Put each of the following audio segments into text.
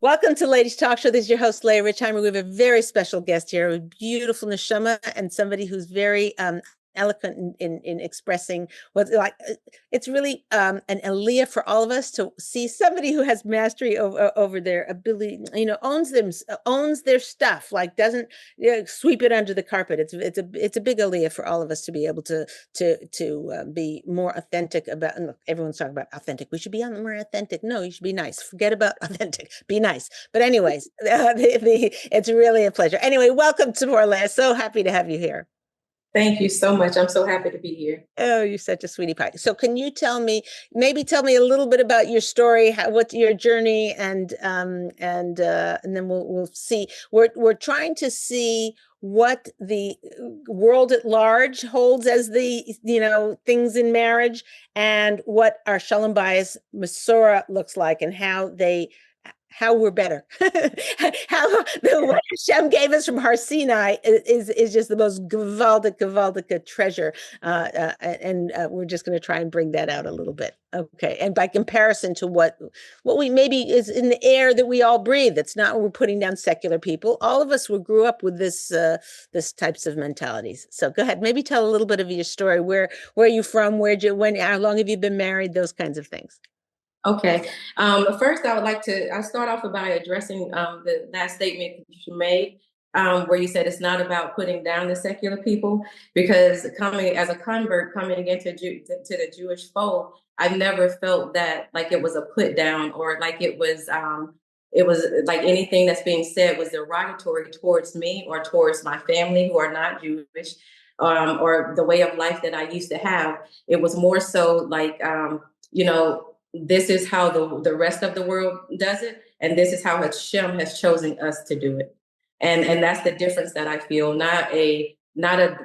Welcome to Ladies TalkShow. This is your host, Leah Richeimer. We have a very special guest here, a beautiful neshama, and somebody who's very eloquent in expressing what, like, it's really an aliyah for all of us to see somebody who has mastery over their ability, owns their stuff, like doesn't sweep it under the carpet. It's a big aliyah for all of us to be able to be more authentic about. And look, everyone's talking about authentic. We should be more authentic. No, you should be nice. Forget about authentic. Be nice. But anyways, it's really a pleasure. Anyway, welcome to Tzipora Leah. So happy to have you here. Thank you so much. I'm so happy to be here. Oh, you're such a sweetie pie. So can you tell me a little bit about your story, what's your journey, and then we'll see. We're trying to see what the world at large holds as the things in marriage, and what our shalom bayis Mesorah looks like, and how we're better. How what Hashem gave us from Har Sinai is just the most gewaldic treasure, and we're just going to try and bring that out a little bit. Okay, and by comparison to what we maybe is in the air that we all breathe. It's not we're putting down secular people. All of us grew up with this types of mentalities. So go ahead, maybe tell a little bit of your story. Where are you from? How long have you been married? Those kinds of things. Okay. First, I start off by addressing the last statement you made, where you said it's not about putting down the secular people, because coming as a convert, coming into to the Jewish fold, I've never felt that like it was a put down, or like it was like anything that's being said was derogatory towards me or towards my family who are not Jewish, or the way of life that I used to have. It was more so like, this is how the rest of the world does it, and this is how Hashem has chosen us to do it, and that's the difference that I feel. Not a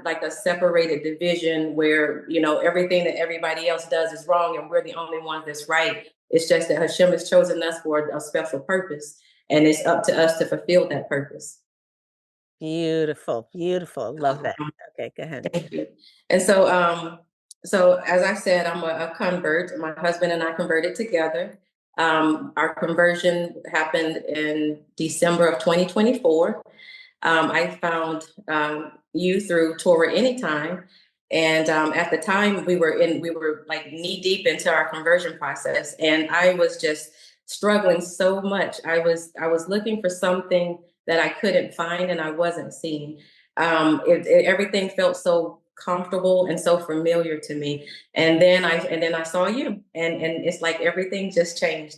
like a separated division where everything that everybody else does is wrong and we're the only one that's right. It's just that Hashem has chosen us for a special purpose, and it's up to us to fulfill that purpose. Beautiful. Love that. Okay, go ahead. Thank you. And so as I said, I'm a convert. My husband and I converted together. Our conversion happened in December of 2024. I found you through Torah Anytime. And at the time we were like knee deep into our conversion process. And I was just struggling so much. I was looking for something that I couldn't find and I wasn't seeing. Everything felt so comfortable and so familiar to me. And then I saw you, and it's like everything just changed.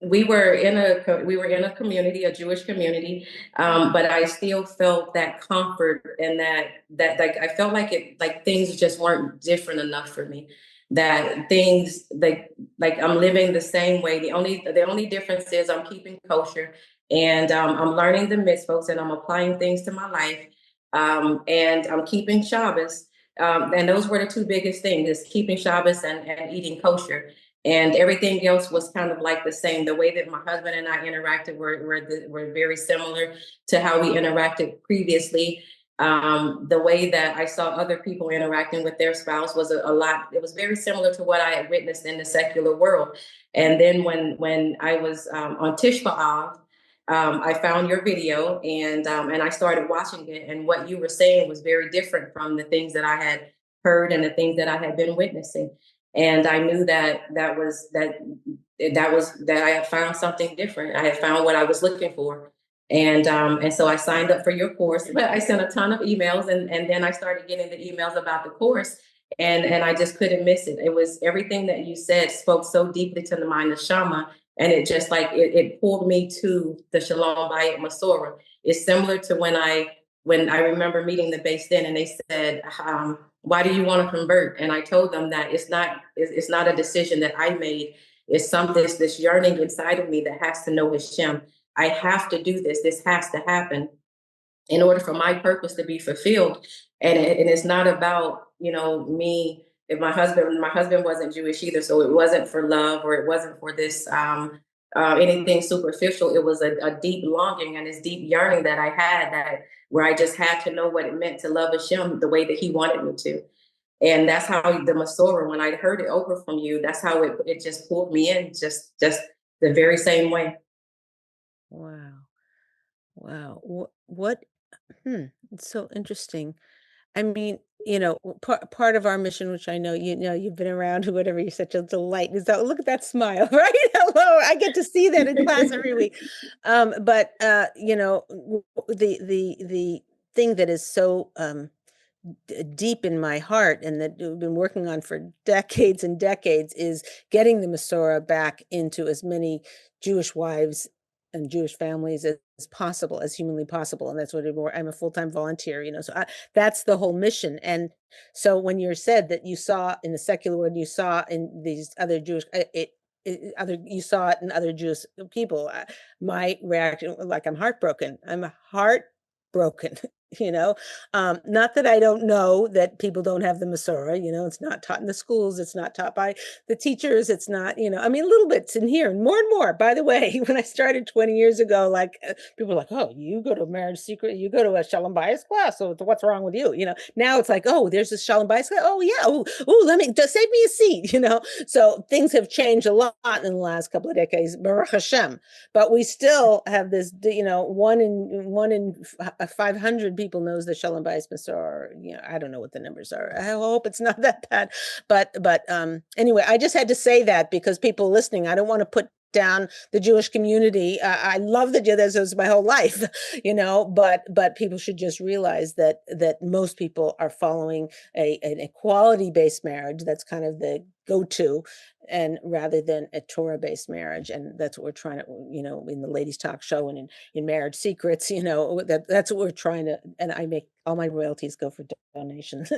We were in a community, a Jewish community, but I still felt that comfort, and that like I felt like things just weren't different enough for me. That things like I'm living the same way. The only difference is I'm keeping kosher, and I'm learning the mitzvot, and I'm applying things to my life. And I'm keeping Shabbos. And those were the two biggest things, is keeping Shabbos and eating kosher. And everything else was kind of like the same. The way that my husband and I interacted were very similar to how we interacted previously. The way that I saw other people interacting with their spouse was it was very similar to what I had witnessed in the secular world. And then when I was on Tish B'Av, I found your video, and I started watching it, and what you were saying was very different from the things that I had heard and the things that I had been witnessing. And I knew that I had found something different. I had found what I was looking for. And so I signed up for your course, but I sent a ton of emails, and then I started getting the emails about the course, and I just couldn't miss it. It was everything that you said spoke so deeply to the mind of Shama. And it just like it pulled me to the shalom bayis Mesorah. It's similar to when I remember meeting the Beis Din, and they said, why do you want to convert? And I told them that it's not a decision that I made. It's this yearning inside of me that has to know Hashem. I have to do this. This has to happen in order for my purpose to be fulfilled. And it's not about, me. If my husband wasn't Jewish either, so it wasn't for love, or it wasn't for this anything superficial. It was a deep longing and this deep yearning that I had, where I just had to know what it meant to love Hashem the way that He wanted me to. And that's how the Mesorah, when I heard it over from you, that's how it just pulled me in. Just the very same way. Wow. Wow. What? It's so interesting. I mean, part of our mission, which I know you've been around, whatever, you're such a delight. Is that look at that smile, right? Hello, I get to see that in class every week. But the thing that is so deep in my heart and that we've been working on for decades and decades is getting the Mesorah back into as many Jewish wives and Jewish families as possible, as humanly possible. And that's what I'm a full-time volunteer, so that's the whole mission. And so when you said that you saw in the secular world, you saw in these other Jewish, you saw it in other Jewish people, my reaction, like, I'm heartbroken. I'm heartbroken. Not that I don't know that people don't have the Mesorah, it's not taught in the schools. It's not taught by the teachers. It's not, I mean, little bits in here and more. By the way, when I started 20 years ago, like people were like, oh, you go to a marriage secret, you go to a shalom bayis class. So what's wrong with you? Now it's like, oh, there's a shalom bayis class. Oh yeah. Oh, let me just save me a seat, So things have changed a lot in the last couple of decades, Baruch Hashem, but we still have this, one in 500 people knows the shalom bayis Mesorah. I don't know what the numbers are. I hope it's not that bad. But anyway, I just had to say that because people listening, I don't want to put down the Jewish community. I love the Jews. This was my whole life, but people should just realize that most people are following an equality-based marriage. That's kind of the go-to, and rather than a Torah-based marriage. And that's what we're trying to, in the Ladies TalkShow and in Marriage Secrets, that's what we're trying to, and I make all my royalties go for donations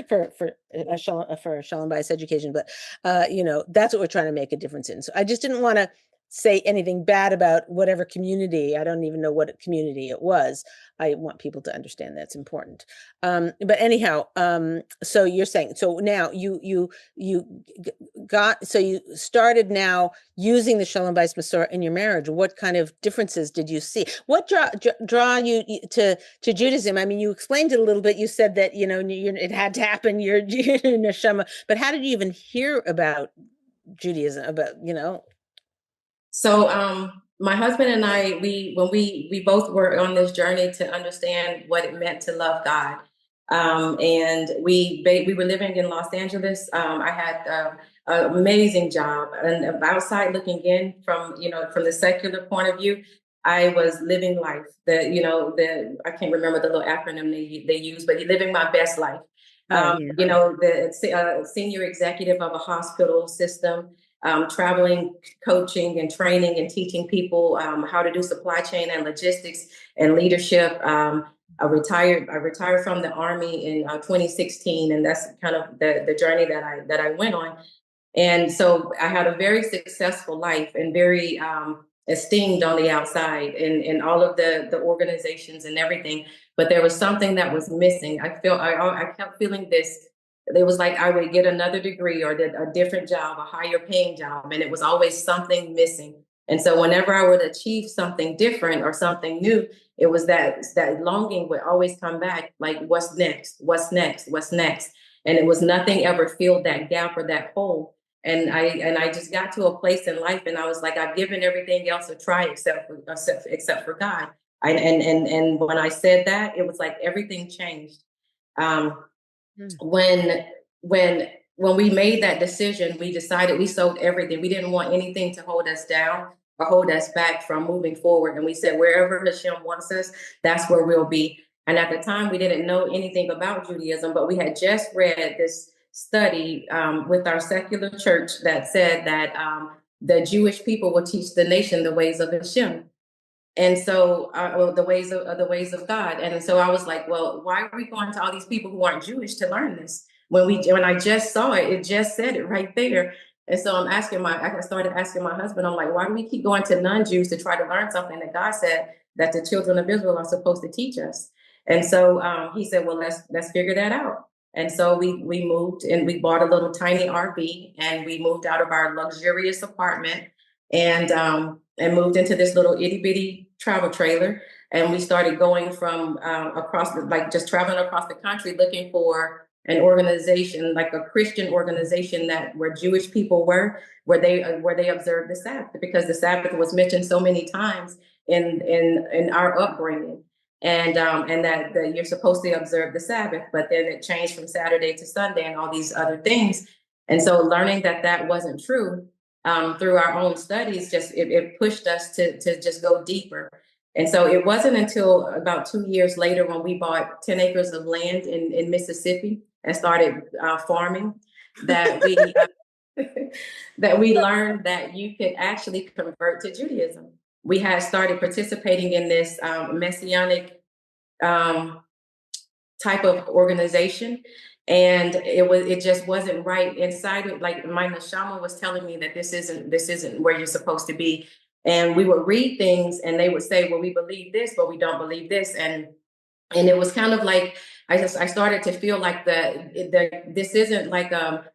for shalom bayis education. But, that's what we're trying to make a difference in. So I just didn't want to say anything bad about whatever community. I don't even know what community it was. I want people to understand that's important. But anyhow, so you're saying, so now you started now using the shalom bayis Mesorah in your marriage. What kind of differences did you see? What draw you to Judaism? I mean, you explained it a little bit. You said that, it had to happen. You're neshama, but how did you even hear about Judaism? So my husband and I, we both were on this journey to understand what it meant to love God. And we were living in Los Angeles. I had an amazing job, and outside looking in from the secular point of view, I was living life. I can't remember the little acronym they use, but living my best life. The senior executive of a hospital system. Traveling, coaching, and training, and teaching people how to do supply chain and logistics and leadership. I retired from the Army in 2016, and that's kind of the journey that I went on. And so I had a very successful life and very esteemed on the outside in all of the organizations and everything. But there was something that was missing. I kept feeling this. It was like I would get another degree or a different job, a higher paying job, and it was always something missing. And so whenever I would achieve something different or something new, it was that longing would always come back, like, what's next? What's next? What's next? And it was nothing ever filled that gap or that hole. And I just got to a place in life, and I was like, I've given everything else a try except for God. And when I said that, it was like everything changed. When we made that decision, we decided, we sold everything. We didn't want anything to hold us down or hold us back from moving forward. And we said, wherever Hashem wants us, that's where we'll be. And at the time, we didn't know anything about Judaism, but we had just read this study with our secular church that said that the Jewish people will teach the nation the ways of Hashem. And so, the ways of God. And so I was like, well, why are we going to all these people who aren't Jewish to learn this? When I just saw it, it just said it right there. And so I started asking my husband, I'm like, why do we keep going to non-Jews to try to learn something that God said that the children of Israel are supposed to teach us? And so he said, well, let's figure that out. And so we moved, and we bought a little tiny RV, and we moved out of our luxurious apartment and moved into this little itty bitty travel trailer. And we started going from just traveling across the country looking for an organization, like a Christian organization that where Jewish people were, where they observed the Sabbath, because the Sabbath was mentioned so many times in our upbringing, and that you're supposed to observe the Sabbath, but then it changed from Saturday to Sunday and all these other things. And so learning that wasn't true through our own studies, just it pushed us to just go deeper. And so it wasn't until about 2 years later when we bought 10 acres of land in Mississippi and started farming that we that we learned that you could actually convert to Judaism. We had started participating in this messianic type of organization, and it just wasn't right inside it. Like my neshama was telling me that this isn't where you're supposed to be. And we would read things and they would say, well, we believe this, but we don't believe this. And it was kind of like I started to feel like this isn't like a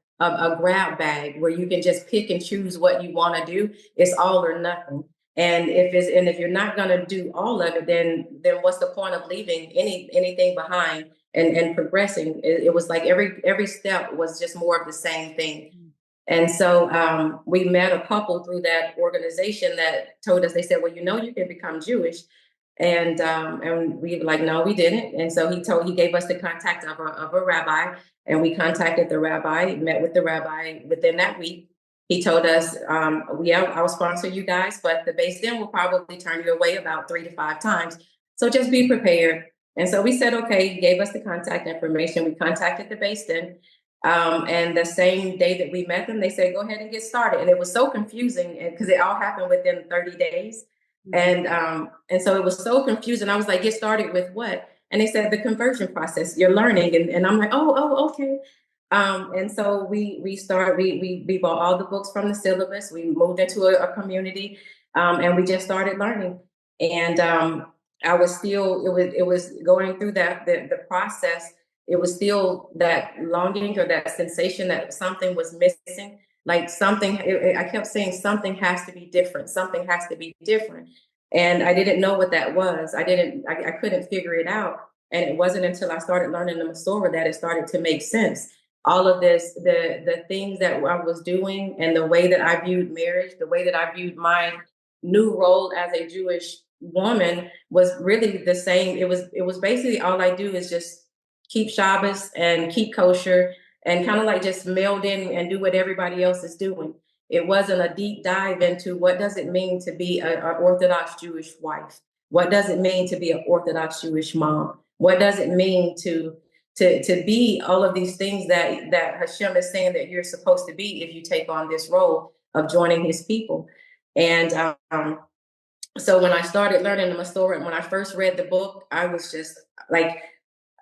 grab bag where you can just pick and choose what you want to do. It's all or nothing. And if you're not going to do all of it, then what's the point of leaving anything behind and progressing? It was like every step was just more of the same thing. And so we met a couple through that organization that told us, they said, well, you can become Jewish. And we were like, no, we didn't. And so he gave us the contact of a rabbi, and we contacted the rabbi, met with the rabbi within that week. He told us, I'll sponsor you guys, but the Beis Din will probably turn you away about 3 to 5 times. So just be prepared. And so we said, okay, he gave us the contact information. We contacted the Beis Din. And the same day that we met them, they said, go ahead and get started. And it was so confusing because it all happened within 30 days. And so it was so confusing. I was like, get started with what? And they said the conversion process, you're learning. And I'm like, oh, okay. And so we bought all the books from the syllabus. We moved into a community, and we just started learning. And I was still, it was going through the process. It was still that longing or that sensation that something was missing. Like I kept saying something has to be different. Something has to be different. And I didn't know what that was. I couldn't figure it out. And it wasn't until I started learning the Mesorah that it started to make sense. All of this, the things that I was doing and the way that I viewed marriage, the way that I viewed my new role as a Jewish woman was really the same. It was basically all I do is just keep Shabbos and keep kosher and kind of like just meld in and do what everybody else is doing. It wasn't a deep dive into what does it mean to be an Orthodox Jewish wife? What does it mean to be an Orthodox Jewish mom? What does it mean to be all of these things that Hashem is saying that you're supposed to be if you take on this role of joining his people? And so when I started learning the Mesorah, when I first read the book, I was just like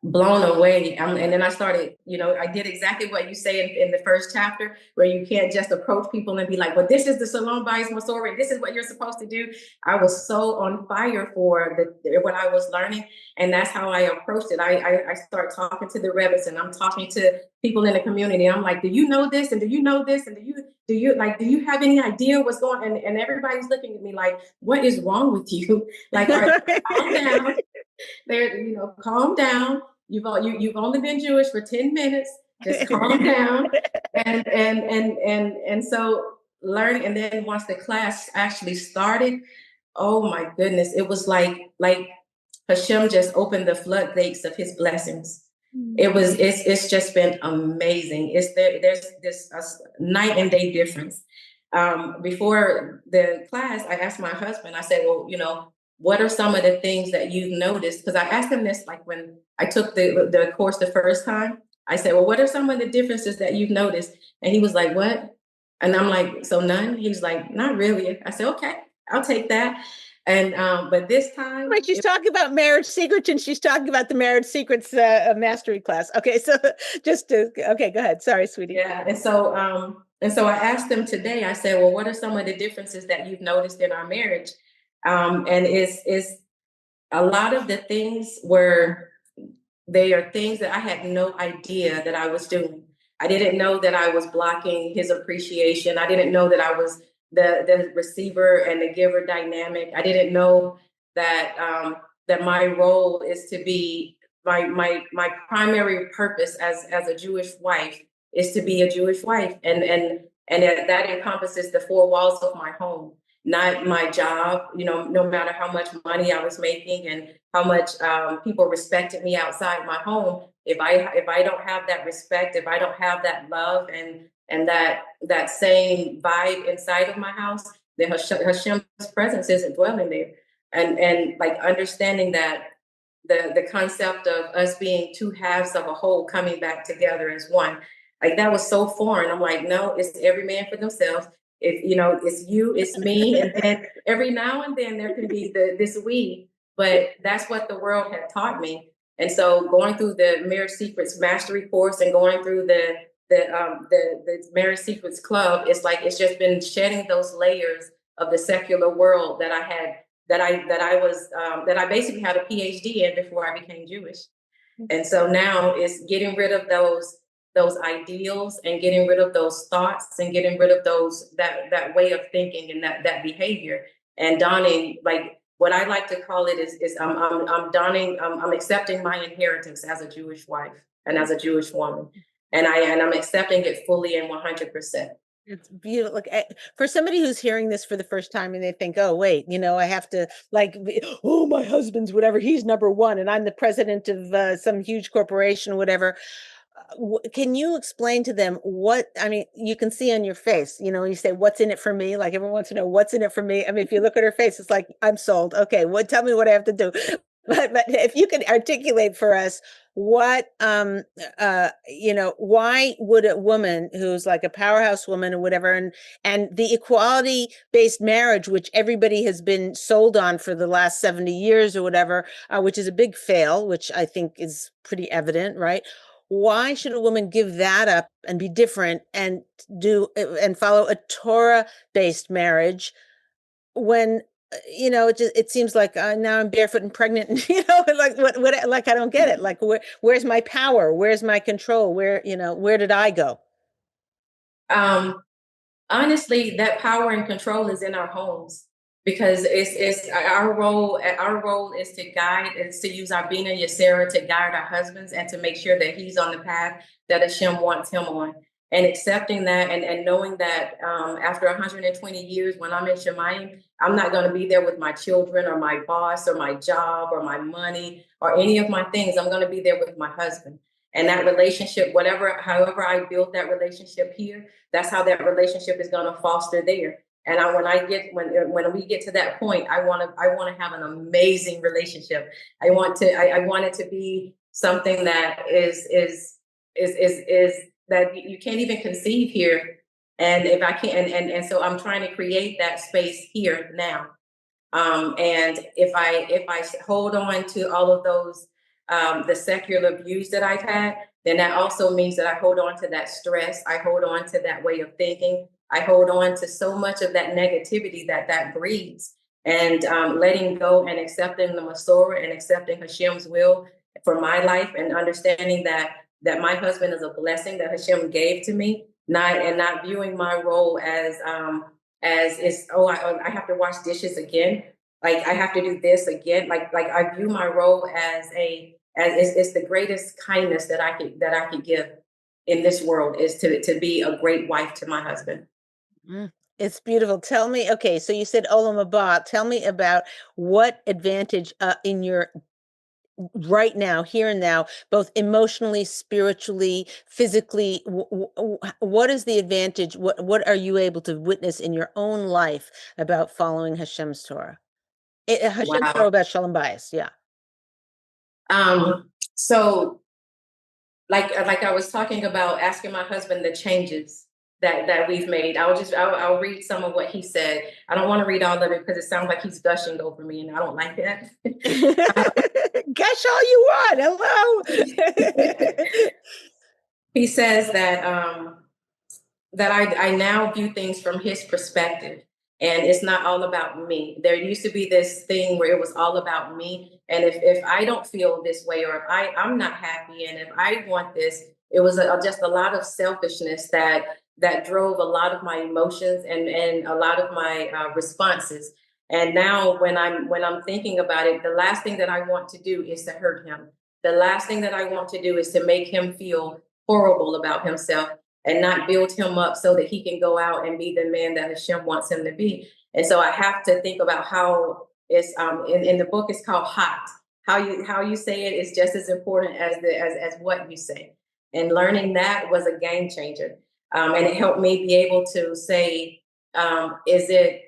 blown away. And then I started, I did exactly what you say in the first chapter, where you can't just approach people and be like, well, this is the shalom bayis Mesorah, and this is what you're supposed to do. I was so on fire for what I was learning. And that's how I approached it. I start talking to the rebbes, and I'm talking to people in the community. I'm like, do you know this? And do you know this? And do you have any idea what's going on? And everybody's looking at me like, what is wrong with you? Like, calm down. Calm down. You've only been Jewish for 10 minutes. Just calm down. And so learning. And then once the class actually started, oh my goodness, it was like Hashem just opened the floodgates of his blessings. It's just been amazing. There's this night and day difference. Before the class, I asked my husband, I said, well, what are some of the things that you've noticed? Because I asked him this, like when I took the course the first time, I said, well, what are some of the differences that you've noticed? And he was like, what? And I'm like, so none? He's like, not really. I said, okay, I'll take that. And but this time, right, she's talking about marriage secrets, and she's talking about the marriage secrets mastery class. Okay, so okay, go ahead. Sorry, sweetie. Yeah, and so I asked them today. I said, well, what are some of the differences that you've noticed in our marriage? And it's a lot of the things they are things that I had no idea that I was doing. I didn't know that I was blocking his appreciation. I didn't know that I was the receiver and the giver dynamic. I didn't know that that my role is to be my primary purpose as a Jewish wife is to be a Jewish wife, and that encompasses the four walls of my home, not my job. No matter how much money I was making and how much people respected me outside my home, if I don't have that respect, if I don't have that love and that same vibe inside of my house, then Hashem's presence isn't dwelling there. And like understanding that the concept of us being two halves of a whole coming back together as one, like that was so foreign. I'm like, no, it's every man for themselves. It's you, it's me, and then every now and then there can be this we, but that's what the world had taught me. And so going through the Marriage Secrets Mastery course and going through the Marriage Secrets Club, it's just been shedding those layers of the secular world that I basically had a PhD in before I became Jewish. And so now it's getting rid of those ideals and getting rid of those thoughts and getting rid of that way of thinking and that behavior, and donning, like what I like to call it is I'm accepting my inheritance as a Jewish wife and as a Jewish woman, and I'm accepting it fully and 100%. It's beautiful. Look, for somebody who's hearing this for the first time and they think, oh, wait, I have to oh, my husband's whatever, he's number one and I'm the president of some huge corporation, whatever. Can you explain to them you can see on your face, you say, what's in it for me? Like everyone wants to know what's in it for me. I mean, if you look at her face, it's like, I'm sold. Okay, tell me what I have to do. But if you can articulate for us what, why would a woman who's like a powerhouse woman or whatever, and the equality based marriage, which everybody has been sold on for the last 70 years or whatever, which is a big fail, which I think is pretty evident, right? Why should a woman give that up and be different and follow a Torah based marriage when it seems like now I'm barefoot and pregnant, and like what like I don't get it. Like where's my power? Where's my control? Where did I go? Honestly, that power and control is in our homes, because it's our role. Our role is to guide, is to use our Bina Yasera to guide our husbands and to make sure that he's on the path that Hashem wants him on. And accepting that and knowing that after 120 years, when I'm in Shemayim, I'm not going to be there with my children or my boss or my job or my money or any of my things. I'm going to be there with my husband. And that relationship, however I build that relationship here, that's how that relationship is going to foster there. And when we get to that point, I want to have an amazing relationship. I want it to be something that is that you can't even conceive here. And if I can, and so I'm trying to create that space here now. And if I hold on to all of those the secular views that I've had, then that also means that I hold on to that stress. I hold on to that way of thinking. I hold on to so much of that negativity that breeds. And letting go and accepting the Mesorah and accepting Hashem's will for my life, and understanding that my husband is a blessing that Hashem gave to me, not viewing my role as I have to wash dishes again, like I have to do this again, like I view my role as it's the greatest kindness that I could give in this world, is to be a great wife to my husband. It's beautiful. Tell me, okay, so you said Olam Haba. Tell me about what advantage in your right now, here and now, both emotionally, spiritually, physically, what is the advantage? What are you able to witness in your own life about following Hashem's Torah? Hashem's Torah about shalom bayis, yeah. So like I was talking about, asking my husband the changes that we've made. I'll read some of what he said. I don't want to read all of it because it sounds like he's gushing over me, and I don't like that. Gush all you want. Hello. He says that I now view things from his perspective, and it's not all about me. There used to be this thing where it was all about me, and if I don't feel this way, or if I'm not happy, and if I want this, it was just a lot of selfishness that drove a lot of my emotions and a lot of my responses. And now when I'm thinking about it, the last thing that I want to do is to hurt him. the last thing that I want to do is to make him feel horrible about himself and not build him up so that he can go out and be the man that Hashem wants him to be. And so I have to think about how it's in the book it's called hot. How you say it is just as important as as what you say. And learning that was a game changer. And it helped me be able to say, is it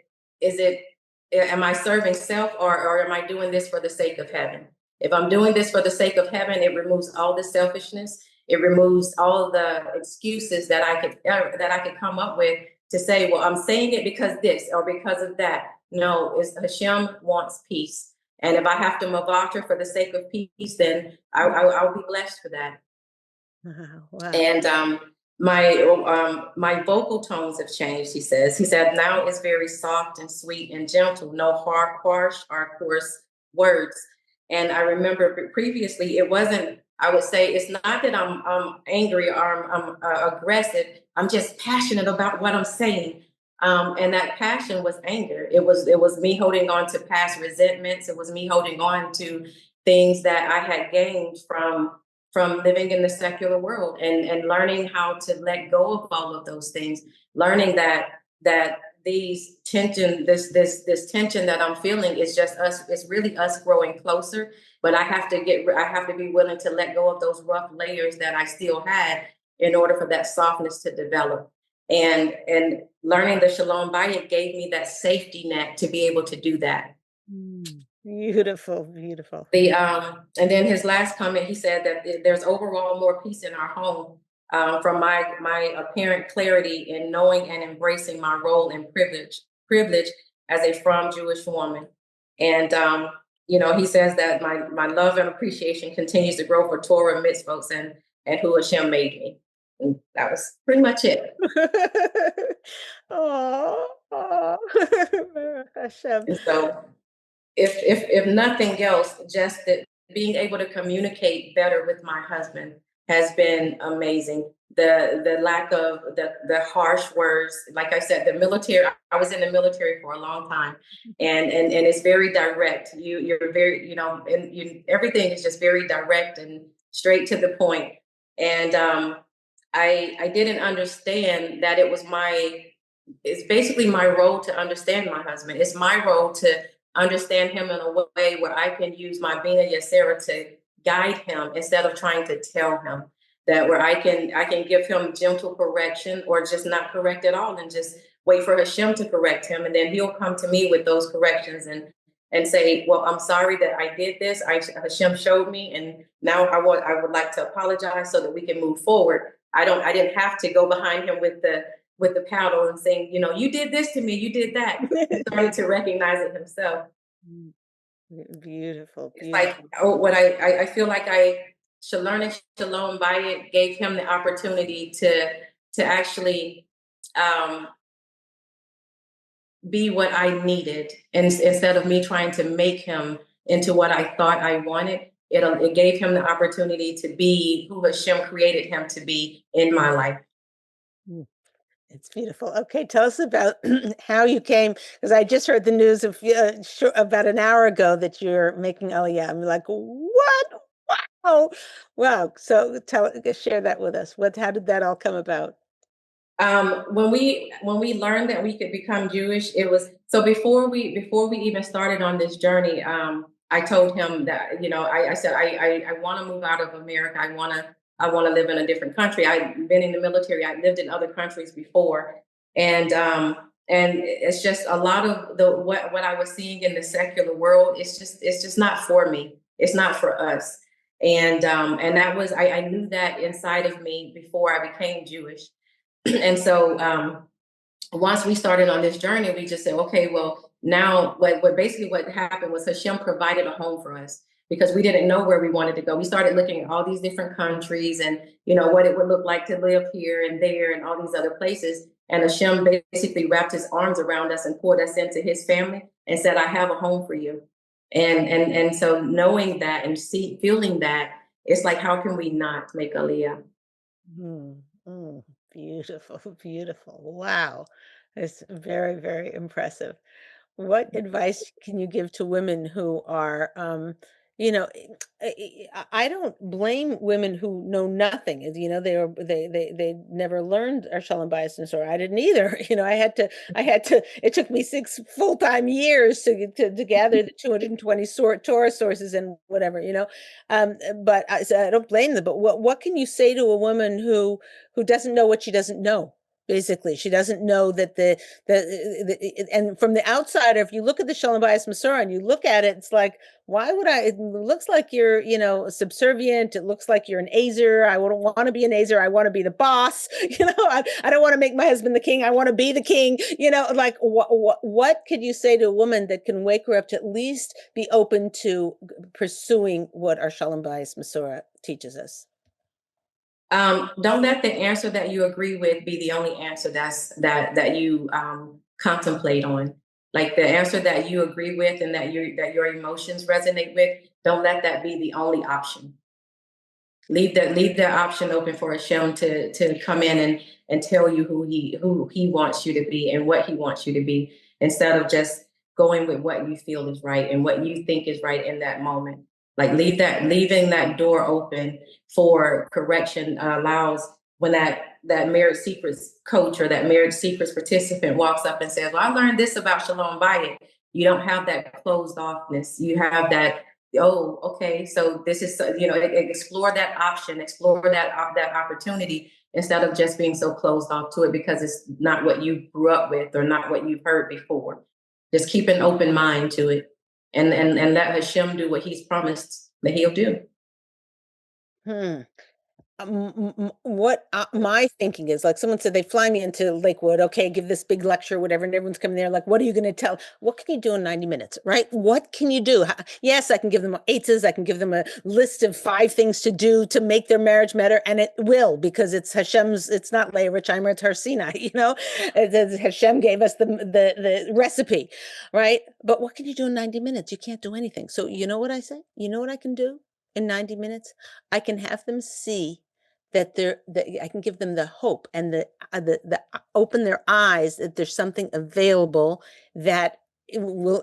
am I serving self, or am I doing this for the sake of heaven? If I'm doing this for the sake of heaven, it removes all the selfishness. It removes all the excuses that I could come up with to say, well, I'm saying it because this or because of that. No, it's Hashem wants peace. And if I have to mavater for the sake of peace, then I'll be blessed for that. Wow. And my vocal tones have changed. He said now it's very soft and sweet and gentle, no harsh or coarse words. And I remember previously it wasn't. I would say it's not that I'm angry or I'm aggressive. I'm just passionate about what I'm saying. And that passion was anger. It was me holding on to past resentments. It was me holding on to things that I had gained from living in the secular world, and learning how to let go of all of those things, learning that these tension, this tension that I'm feeling is just us. It's really us growing closer. But I have to be willing to let go of those rough layers that I still had in order for that softness to develop. And learning the shalom bayis gave me that safety net to be able to do that. Beautiful, beautiful. And then his last comment, he said that there's overall more peace in our home from my apparent clarity in knowing and embracing my role and privilege as a from Jewish woman. And he says that my love and appreciation continues to grow for Torah, mitzvot, and who Hashem made me. And that was pretty much it. Oh, Hashem. And so, if nothing else, just that being able to communicate better with my husband has been amazing. The lack of the harsh words, like I said, the military. I was in the military for a long time, and it's very direct. You're very everything is just very direct and straight to the point. And I didn't understand that it's basically my role to understand my husband. It's my role to understand him in a way where I can use my Bina Yasera to guide him instead of trying to tell him. That where I can give him gentle correction, or just not correct at all and just wait for Hashem to correct him. And then he'll come to me with those corrections and say, well, I'm sorry that I did this. Hashem showed me, and now I would like to apologize so that we can move forward. I didn't have to go behind him with the paddle and saying, you did this to me, you did that. He started to recognize it himself. Beautiful. It's like what I feel like learning shalom bayis gave him the opportunity to actually be what I needed, and instead of me trying to make him into what I thought I wanted. It gave him the opportunity to be who Hashem created him to be in my life. It's beautiful. Okay, tell us about how you came, because I just heard the news of about an hour ago that you're making Aliyah. I'm like, what? Wow. So share that with us. How did that all come about? When we learned that we could become Jewish, it was so before we even started on this journey. I told him that I said I want to move out of America. I want to live in a different country. I've been in the military. I lived in other countries before, and it's just a lot of what I was seeing in the secular world. It's just not for me. It's not for us. And that was I knew that inside of me before I became Jewish. And so once we started on this journey, we just said, okay, well, now what happened was Hashem provided a home for us, because we didn't know where we wanted to go. We started looking at all these different countries and, what it would look like to live here and there and all these other places. And Hashem basically wrapped his arms around us and pulled us into his family and said, I have a home for you. And so knowing that and feeling that, it's like, how can we not make Aliyah? Beautiful, beautiful. Wow. It's very, very impressive. What advice can you give to women who are you know, I don't blame women who know nothing. You know, they never learned our shalom bayis and Mesorah. I didn't either. You know, I had to. It took me 6 full-time years to gather the 220 Torah sources and whatever. You know, but so I don't blame them. But what can you say to a woman who doesn't know what she doesn't know? Basically, she doesn't know that and from the outsider, if you look at the shalom bayis Mesorah and you look at it, it's like, why would it looks like you're, you know, subservient. It looks like you're an azer. I wouldn't want to be an azer. I want to be the boss. You know, I don't want to make my husband the king. I want to be the king. You know, like what could you say to a woman that can wake her up to at least be open to pursuing what our shalom bayis Mesorah teaches us? Don't let the answer that you agree with be the only answer that you contemplate on. Like the answer that you agree with and that your emotions resonate with, don't let that be the only option. Leave the option open for Hashem to come in and tell you who he wants you to be and what he wants you to be, instead of just going with what you feel is right and what you think is right in that moment. Like leaving that door open for correction allows when that marriage secrets coach or that marriage secrets participant walks up and says, well, I learned this about Shalom Bayit. You don't have that closed offness. You have that, oh, okay, so this is, you know, explore that option, explore that opportunity, instead of just being so closed off to it because it's not what you grew up with or not what you've heard before. Just keep an open mind to it, and let Hashem do what he's promised that he'll do. What my thinking is, like, someone said they fly me into Lakewood, okay, give this big lecture, whatever, and everyone's coming there like, what are you going to tell? What can you do in 90 minutes, right? What can you do? Yes, I can give them eights, I can give them a list of 5 things to do to make their marriage better, and it will, because it's Hashem's, it's not Leah Richeimer, it's her Sinai, you know? Hashem gave us the recipe, right? But what can you do in 90 minutes? You can't do anything. So you know what I say? You know what I can do in 90 minutes? I can have them see that I can give them the hope and the open their eyes that there's something available that will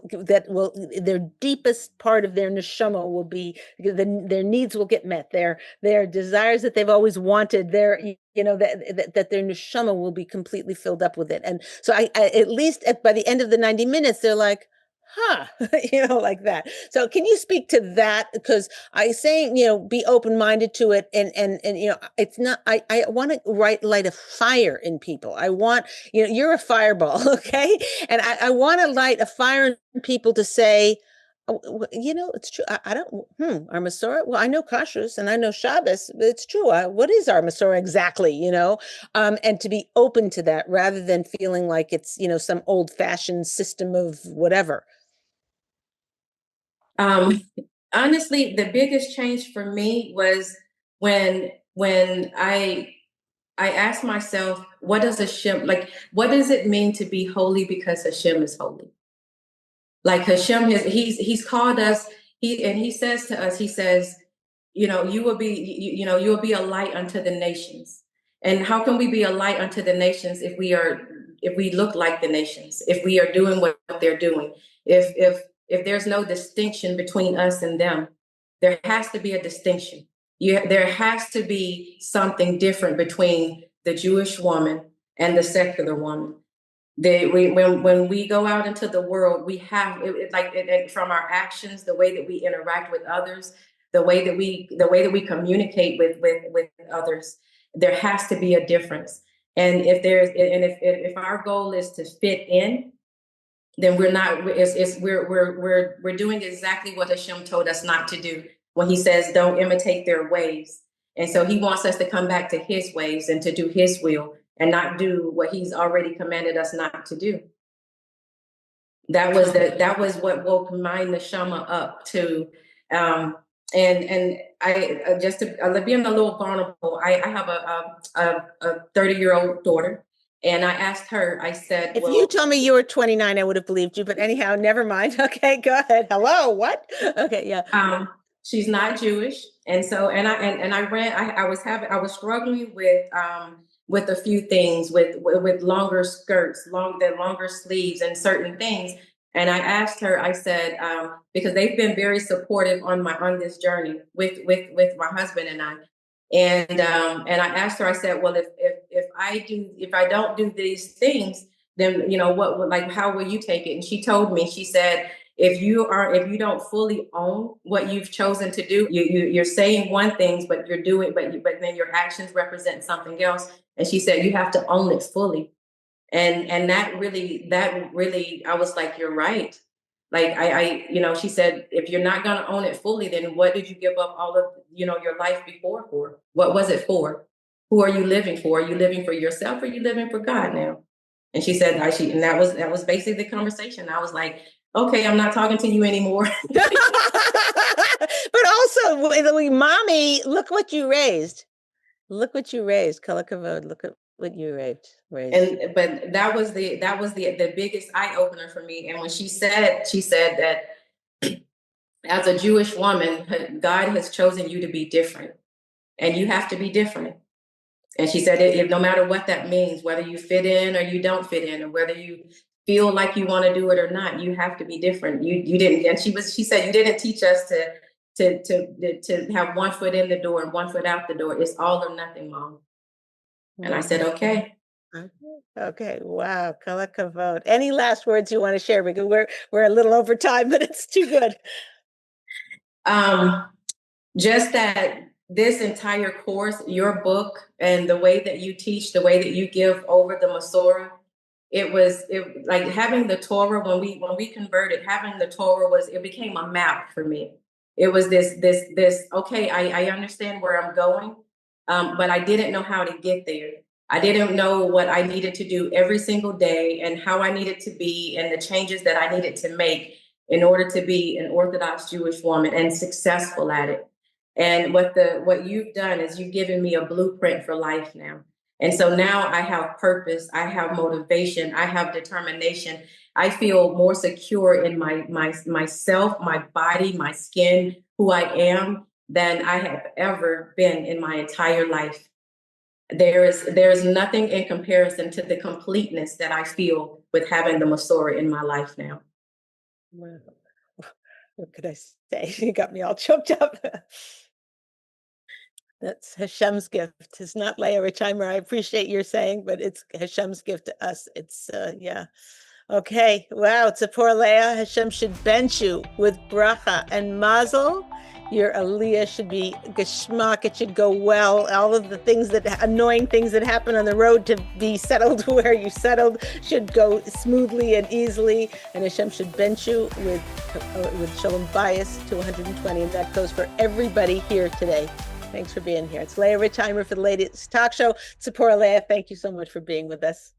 their deepest part of their neshama will be, their needs will get met, their desires that they've always wanted, their, you know, that their neshama will be completely filled up with it. And so I at least by the end of the 90 minutes, they're like, huh, you know, like that. So can you speak to that? Because I saying, you know, be open-minded to it. And, you know, it's not, I want to light a fire in people. I want, you know, you're a fireball. Okay. And I want to light a fire in people to say, oh, you know, it's true. I don't, our Mesorah. Well, I know Kashrus and I know Shabbos, but it's true. What is our Mesorah exactly? You know, and to be open to that rather than feeling like it's, you know, some old-fashioned system of whatever. Honestly, the biggest change for me was when I asked myself, what does Hashem, like, what does it mean to be holy because Hashem is holy? Like Hashem he's called us, he says to us, he says, you know, you will be a light unto the nations. And how can we be a light unto the nations if we look like the nations, if we are doing what they're doing, if there's no distinction between us and them? There has to be a distinction. There has to be something different between the Jewish woman and the secular woman. When we go out into the world, we have from our actions, the way that we interact with others, the way that we communicate with others, there has to be a difference. And if our goal is to fit in, then we're doing exactly what Hashem told us not to do when he says, don't imitate their ways. And so he wants us to come back to his ways and to do his will and not do what he's already commanded us not to do. That was what woke my neshama up to. And I just to being a little vulnerable, I have a 30-year-old daughter. And I asked her, I said, if you told me you were 29, I would have believed you. But anyhow, never mind. Okay, go ahead. Hello, what? Okay, yeah. She's not Jewish. And so, I was struggling with a few things, with longer skirts, longer sleeves and certain things. And I asked her, I said, because they've been very supportive on this journey with my husband and I. And I asked her, I said, well, if I don't do these things, then what would, like, how will you take it? And she told me, she said, if you don't fully own what you've chosen to do, you're saying one thing, but you're doing, but then your actions represent something else. And she said, you have to own it fully. And that really, I was like, you're right. Like she said, if you're not going to own it fully, then what did you give up all of, your life before for? What was it for? Who are you living for? Are you living for yourself, or are you living for God now? And she said, and that was basically the conversation. I was like, okay, I'm not talking to you anymore. But also, mommy, look what you raised. Look what you raised. Kol hakavod. Look at what you raised. But that was the biggest eye opener for me. And when she said that as a Jewish woman, God has chosen you to be different, and you have to be different. And she said, if no matter what that means, whether you fit in or you don't fit in, or whether you feel like you want to do it or not, you have to be different. You didn't. And she said, you didn't teach us to have one foot in the door and one foot out the door. It's all or nothing, Mom. And I said, okay. Okay. Wow. Kol hakavod. Any last words you want to share? Because we're a little over time, but it's too good. Just that this entire course, your book, and the way that you teach, the way that you give over the Mesorah, it like having the Torah. When we converted, having the Torah it became a map for me. It was this. Okay, I understand where I'm going, but I didn't know how to get there. I didn't know what I needed to do every single day, and how I needed to be, and the changes that I needed to make in order to be an Orthodox Jewish woman and successful at it. And what you've done is you've given me a blueprint for life now. And so now I have purpose, I have motivation, I have determination. I feel more secure in myself, my body, my skin, who I am, than I have ever been in my entire life. There is nothing in comparison to the completeness that I feel with having the Mesorah in my life now. Wow. What could I say? You got me all choked up. That's Hashem's gift. It's not Leah Richeimer. I appreciate your saying, but it's Hashem's gift to us. It's yeah. Okay. Wow. Tzipora Leah, Hashem should bench you with bracha and mazel. Your aliyah should be geschmack. It should go well. All of the annoying things that happen on the road to be settled where you settled should go smoothly and easily. And Hashem should bench you with shalom bayis to 120. And that goes for everybody here today. Thanks for being here. It's Leah Richeimer for the Ladies Talk Show. Tzipora Leah, thank you so much for being with us.